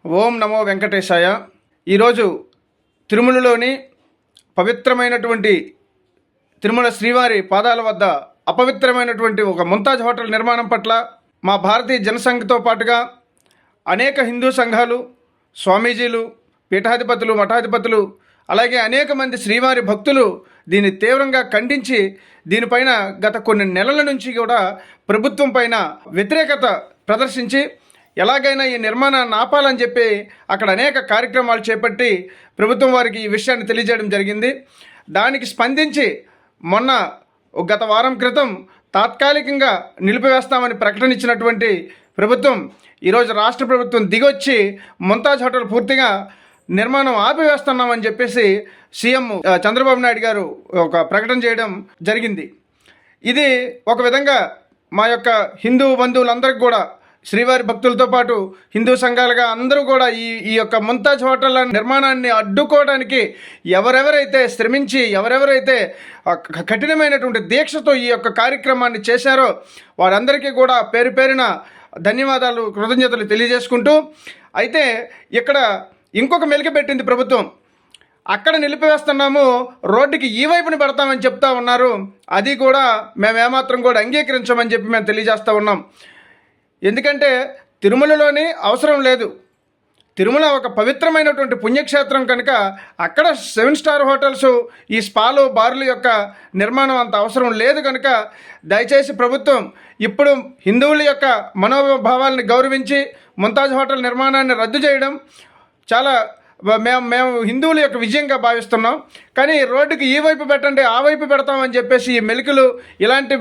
ఓం నమో వెంకటేశాయ. ఈరోజు తిరుమలలోని పవిత్రమైనటువంటి తిరుమల శ్రీవారి పాదాల వద్ద అపవిత్రమైనటువంటి ఒక ముంతాజ్ హోటల్ నిర్మాణం పట్ల మా భారతీయ జనసంఘతో పాటుగా అనేక హిందూ సంఘాలు, స్వామీజీలు, పీఠాధిపతులు, మఠాధిపతులు, అలాగే అనేక మంది శ్రీవారి భక్తులు దీన్ని తీవ్రంగా ఖండించి దీనిపైన గత కొన్ని నెలల నుంచి కూడా ప్రభుత్వం పైన వ్యతిరేకత ప్రదర్శించి ఎలాగైనా ఈ నిర్మాణాన్ని ఆపాలని చెప్పి అక్కడ అనేక కార్యక్రమాలు చేపట్టి ప్రభుత్వం వారికి ఈ విషయాన్ని తెలియజేయడం జరిగింది. దానికి స్పందించి మొన్న గత వారం క్రితం తాత్కాలికంగా నిలిపివేస్తామని ప్రకటన ఇచ్చినటువంటి ప్రభుత్వం ఈరోజు రాష్ట్ర ప్రభుత్వం దిగొచ్చి ముంతాజ్ హోటల్ పూర్తిగా నిర్మాణం ఆపివేస్తున్నామని చెప్పేసి సీఎం చంద్రబాబు నాయుడు గారు ఒక ప్రకటన చేయడం జరిగింది. ఇది ఒక విధంగా మా యొక్క హిందూ బంధువులందరికీ కూడా, శ్రీవారి భక్తులతో పాటు హిందూ సంఘాలుగా అందరూ కూడా ఈ యొక్క ముంతాజ్ హోటల్ నిర్మాణాన్ని అడ్డుకోవడానికి ఎవరెవరైతే శ్రమించి ఎవరెవరైతే కఠినమైనటువంటి దీక్షతో ఈ యొక్క కార్యక్రమాన్ని చేశారో వారందరికీ కూడా పేరు పేరున ధన్యవాదాలు, కృతజ్ఞతలు తెలియజేసుకుంటూ, అయితే ఇక్కడ ఇంకొక మెలిక పెట్టింది ప్రభుత్వం. అక్కడ నిలిపివేస్తున్నాము, రోడ్డుకి ఈ వైపుని పెడతామని చెప్తా ఉన్నారు. అది కూడా మేము ఏమాత్రం కూడా అంగీకరించమని చెప్పి మేము తెలియజేస్తూ ఉన్నాం. ఎందుకంటే తిరుమలలోని అవసరం లేదు. తిరుమల ఒక పవిత్రమైనటువంటి పుణ్యక్షేత్రం కనుక అక్కడ 7 స్టార్ హోటల్స్, ఈ స్పాలు, బార్ల యొక్క నిర్మాణం అంత అవసరం లేదు కనుక దయచేసి ప్రభుత్వం ఇప్పుడు హిందువుల యొక్క మనోభావాలను గౌరవించి ముంతాజ్ హోటల్ నిర్మాణాన్ని రద్దు చేయడం చాలా మేము హిందువుల యొక్క విజయంగా భావిస్తున్నాం. కానీ రోడ్డుకి ఈ వైపు పెట్టండి, ఆ వైపు పెడతామని చెప్పేసి ఈ మెలికలు, ఇలాంటి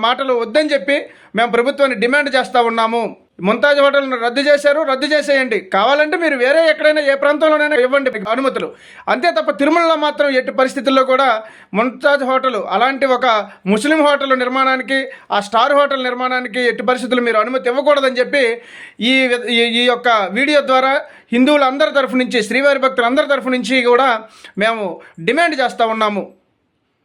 మాటలు వద్దని చెప్పి మేము ప్రభుత్వాన్ని డిమాండ్ చేస్తూ ఉన్నాము. ముంతాజ్ హోటల్ను రద్దు చేశారు, రద్దు చేసేయండి. కావాలంటే మీరు వేరే ఎక్కడైనా ఏ ప్రాంతంలోనైనా ఇవ్వండి అనుమతులు, అంతే తప్ప తిరుమలలో మాత్రం ఎట్టి పరిస్థితుల్లో కూడా ముంతాజ్ హోటల్ అలాంటి ఒక ముస్లిం హోటల్ నిర్మాణానికి, ఆ స్టార్ హోటల్ నిర్మాణానికి ఎట్టి పరిస్థితులు మీరు అనుమతి ఇవ్వకూడదని చెప్పి ఈ యొక్క వీడియో ద్వారా హిందువులందరి తరఫు నుంచి, శ్రీవారి భక్తులందరి తరఫు నుంచి కూడా మేము డిమాండ్ చేస్తూ ఉన్నాము.